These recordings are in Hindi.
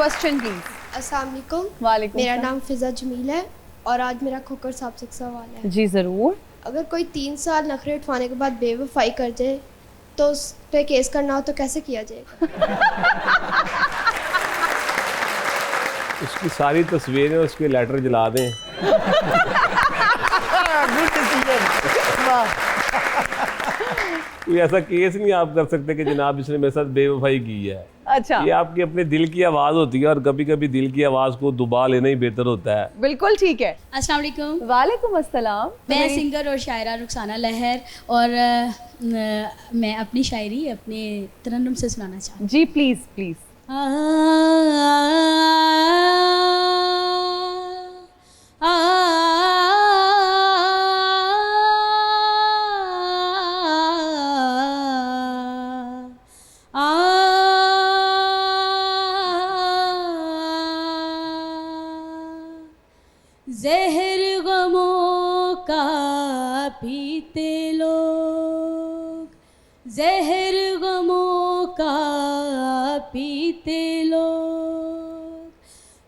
Question please. अस्सलाम वालेकुम। वालेकुम। मेरा नाम फिजा जमील है और आज मेरा खोकर साहब से सवाल है। जी ज़रूर। अगर कोई 3 साल नखरे उठवाने के बाद बेवफाई कर जाए तो उस पे केस करना हो तो कैसे किया जाएगा? उसकी सारी तस्वीरें उसके लेटर जला दें। Good decision. वाह। कोई ऐसा केस नहीं आप कर सकते कि जनाब इसने मेरे साथ बेवफाई की है। अच्छा, ये आपकी अपने दिल की आवाज़ होती है और कभी कभी दिल की आवाज़ को दुबा लेना ही बेहतर होता है। बिल्कुल ठीक है। अस्सलाम वालेकुम। वालेकुम अस्सलाम। मैं सिंगर और शायरा रुखसाना लहर और मैं अपनी शायरी अपने तरन्नुम से सुनाना चाहती हूँ। जी प्लीज प्लीज। ज़हर गमों का पीते लोग, ज़हर गमों का पीते लोग,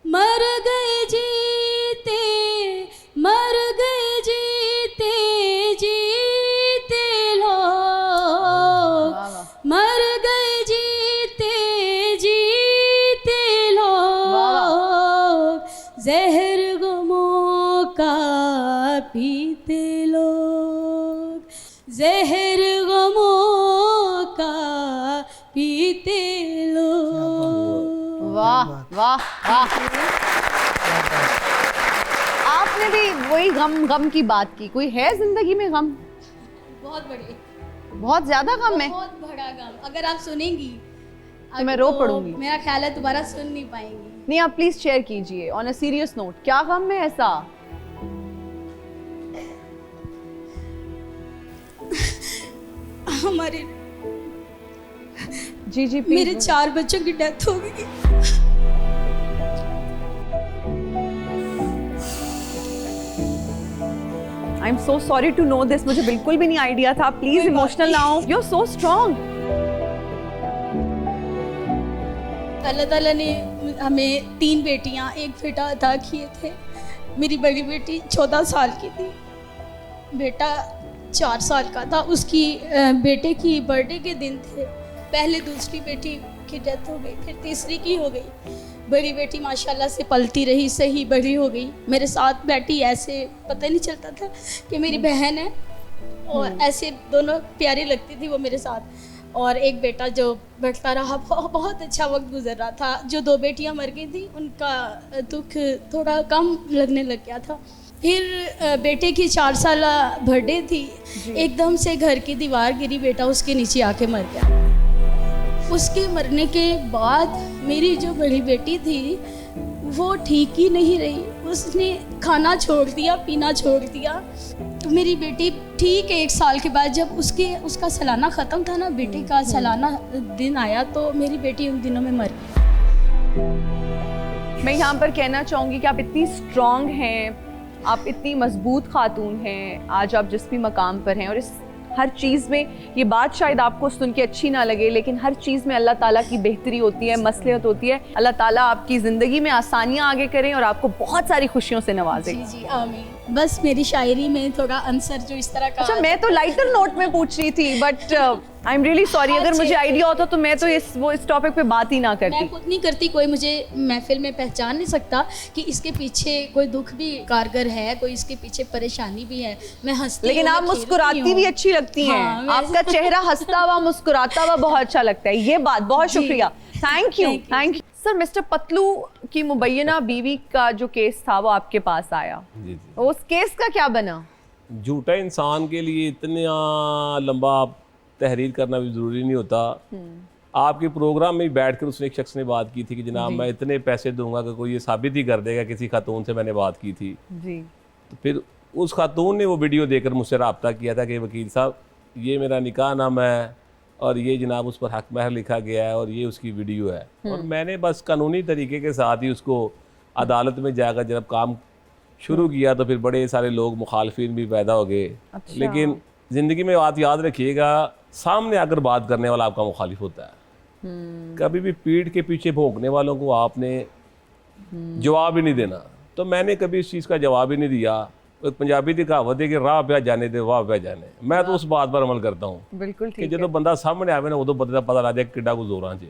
मर गए जीते, मर गए जीते जीते लोग, मर गए जीते जीते लोग, ज़हर गमों का पीते लोग, ज़हर गमों का पीते लोग। वाह वाह वाह। आपने भी वही गम की बात की। कोई है जिंदगी में गम? बहुत बड़े, बहुत ज्यादा गम है बहुत बड़ा गम। अगर आप सुनेंगी तो मैं रो पड़ूंगी। मेरा ख्याल है दोबारा सुन नहीं पाएंगी। नहीं, आप प्लीज शेयर कीजिए ऑन अ सीरियस नोट। क्या गम है ऐसा? हमारे जी जी please मेरे बोलिए। 4 बच्चों की डेथ हो गई। I am so sorry to know this. मुझे बिल्कुल भी नहीं आइडिया था। प्लीज इमोशनल ना हो। You are so strong. Allah ताला ने हमें 3 बेटियां, 1 बेटा अता किए थे। मेरी बड़ी बेटी 14 साल की थी, बेटा 4 साल का था। उसकी बेटे की बर्थडे के दिन थे। पहले दूसरी बेटी की डेथ हो गई, फिर तीसरी की हो गई। बड़ी बेटी माशाल्लाह से पलती रही, सही बड़ी हो गई। मेरे साथ बैठी, ऐसे पता नहीं चलता था कि मेरी बहन है, और ऐसे दोनों प्यारी लगती थी वो मेरे साथ। और एक बेटा जो बढ़ता रहा, बहुत अच्छा वक्त गुजर रहा था। जो 2 बेटियां मर गई थी उनका दुख थोड़ा कम लगने लग गया था। फिर बेटे की 4 साल बर्थडे थी, एकदम से घर की दीवार गिरी, बेटा उसके नीचे आके मर गया। उसके मरने के बाद मेरी जो बड़ी बेटी थी वो ठीक ही नहीं रही। उसने खाना छोड़ दिया, पीना छोड़ दिया। तो मेरी बेटी ठीक 1 साल के बाद जब उसका सालाना ख़त्म था ना, बेटे का सालाना दिन आया, तो मेरी बेटी उन दिनों में मर गई। मैं यहाँ पर कहना चाहूँगी कि आप इतनी स्ट्रांग हैं, आप इतनी मजबूत खातून हैं। आज आप जिस भी मकाम पर हैं, और इस हर चीज़ में, ये बात शायद आपको सुन के अच्छी ना लगे, लेकिन हर चीज़ में अल्लाह ताला की बेहतरी होती है, मसलहत होती है। अल्लाह ताला आपकी ज़िंदगी में आसानियाँ आगे करें और आपको बहुत सारी खुशियों से नवाजें। जी जी आमीन। बस मेरी शायरी में थोड़ा आंसर जो इस तरह का। अच्छा, मैं तो लाइटर नोट में पूछ रही थी, but I am really sorry. अगर मुझे आइडिया होता तो मैं तो इस टॉपिक पे बात ही ना करती। मैं खुद नहीं करती, कोई मुझे महफिल में पहचान नहीं सकता कि इसके पीछे कोई दुख भी कारगर है, कोई इसके पीछे परेशानी भी है। मैं हंसती, लेकिन आप मुस्कुराती भी अच्छी लगती हैं। हाँ, आपका चेहरा हंसता हुआ, मुस्कुराता हुआ बहुत अच्छा लगता है। ये बात बहुत शुक्रिया। Thank you thank you sir. Mister Patlu की मुबैना बीवी का जो केस था वो आपके पास आया, जी जी। उस केस का क्या बना? झूठा इंसान के लिए इतना लंबा तहरीर करना भी ज़रूरी नहीं होता। आपके प्रोग्राम में बैठकर उसने एक शख्स ने बात की थी कि जनाब मैं इतने पैसे दूंगा कि कोई ये साबित ही कर देगा किसी खातून से मैंने बात की थी। जी। तो फिर उस खातून ने वो वीडियो देकर मुझसे रब्ता किया था कि वकील साहब ये मेरा निकाह नामा है और ये जनाब उस पर हक महर लिखा गया है और ये उसकी वीडियो है। और मैंने बस कानूनी तरीके के साथ ही उसको अदालत में जाकर जब काम शुरू किया तो फिर बड़े सारे लोग मुखालफिन भी पैदा हो गए। अच्छा। लेकिन ज़िंदगी में बात याद रखिएगा, सामने आकर बात करने वाला आपका मुखालिफ होता है। कभी भी पीठ के पीछे भौंकने वालों को आपने जवाब ही नहीं देना। तो मैंने कभी इस चीज़ का जवाब ही नहीं दिया। एक पंजाबी की कहावत है कि राह पे जाने दे वाह पे जाने, मैं तो उस बात पर अमल करता हूँ बिल्कुल कि ठीक जो बंदा सामने आवे ना उदो बंदे का पता लग जाए किड्डा को जोर चे।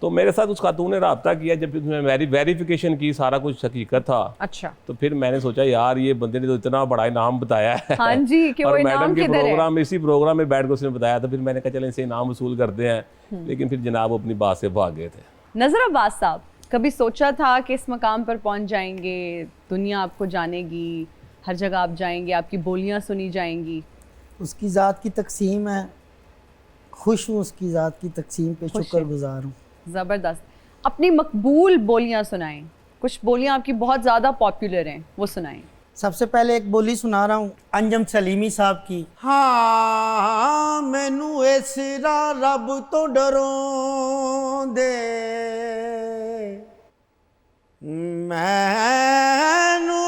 तो मेरे साथ उस खातून ने रब्ता किया, जब उसने मेरी वेरिफिकेशन की सारा कुछ हकीकत था, अच्छा तो फिर मैंने सोचा यार ये बंदे ने तो इतना बड़ा इनाम बताया है। हाँ जी, कि वो और इनाम मैडम के किधर है? प्रोग्राम में, इसी प्रोग्राम में बैठ कर उसने बताया, तो फिर मैंने कहा चले इनसे इनाम वसूल करते हैं। लेकिन फिर जनाब अपनी बात से भाग गए थे। नज़र अब्बास साहब, कभी सोचा था कि इस मकाम पर पहुंच जाएंगे, दुनिया आपको जानेगी, हर जगह आप जाएंगे, आपकी बोलियां सुनी जाएंगी? उसकी ज़ात की तकसीम है, खुश हूँ उसकी ज़ात की तकसीम पे, खुश शुक्रगुजार हूँ। ज़बरदस्त। अपनी मकबूल बोलियां सुनाएं, कुछ बोलियां आपकी बहुत ज़्यादा पॉपुलर हैं, वो सुनाएं। सबसे पहले एक बोली सुना रहा हूँ अंजम सलीमी साहब की। हाँ मैनू इस रब तो डरों दे, मैनू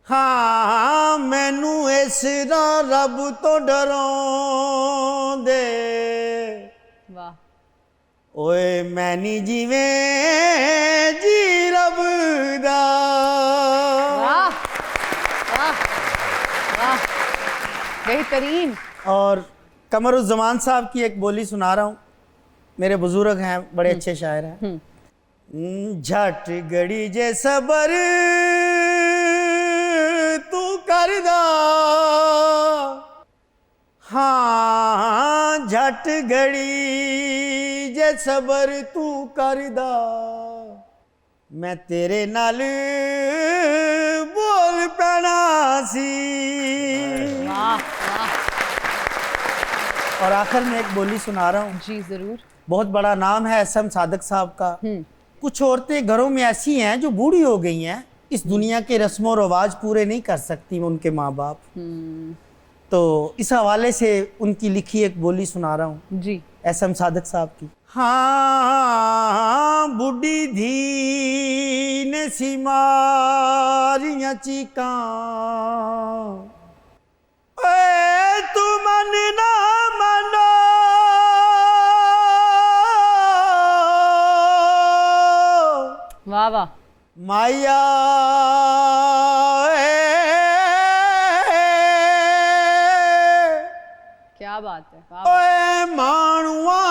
हाँ मैनू इस रब तो डरों दे, वाह ओए मैं नी जीवें जी रब दा। वाह वाह वाह, बेहतरीन। और कमरुज़्ज़मान साहब की एक बोली सुना रहा हूँ, मेरे बुजुर्ग हैं, बड़े अच्छे शायर हैं। झट गड़ी जे सबर तू करदा, हाँ झट घड़ी जे सबर तू करदा, मैं तेरे नाल बोल पैना सी। वाह वाह, और आखिर में एक बोली सुना रहा हूँ, जी ज़रूर। बहुत बड़ा नाम है एसएम सादिक साहब का। कुछ औरतें घरों में ऐसी हैं जो बूढ़ी हो गई हैं, इस दुनिया के रस्मों रवाज पूरे नहीं कर सकती उनके माँ बाप। तो इस हवाले से उनकी लिखी एक बोली सुना रहा हूँ जी, एसएम सादिक साहब की। हाँ बुढ़ी धी ने सिमारियां चीकां, ए तू मन ना मनो, वाह वाह, माया क्या बात है, वाह वाह। ओए मानुआ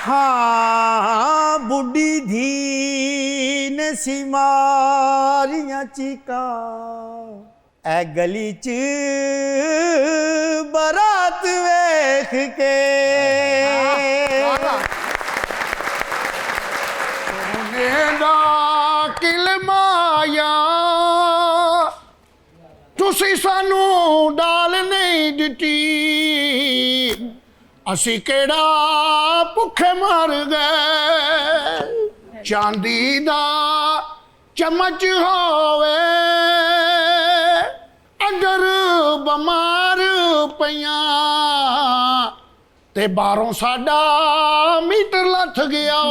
हाँ बुढ़ी धी ने सिमारियां चीकां, ए गली च बारात वेख के, किलमाया तुसी सानू डाल नहीं दिती, असी केड़ा भुखे मर गए, चांदी दा चमच होवे अंदर बमार पईयां, ते बारों साडा मीटर लथ गया।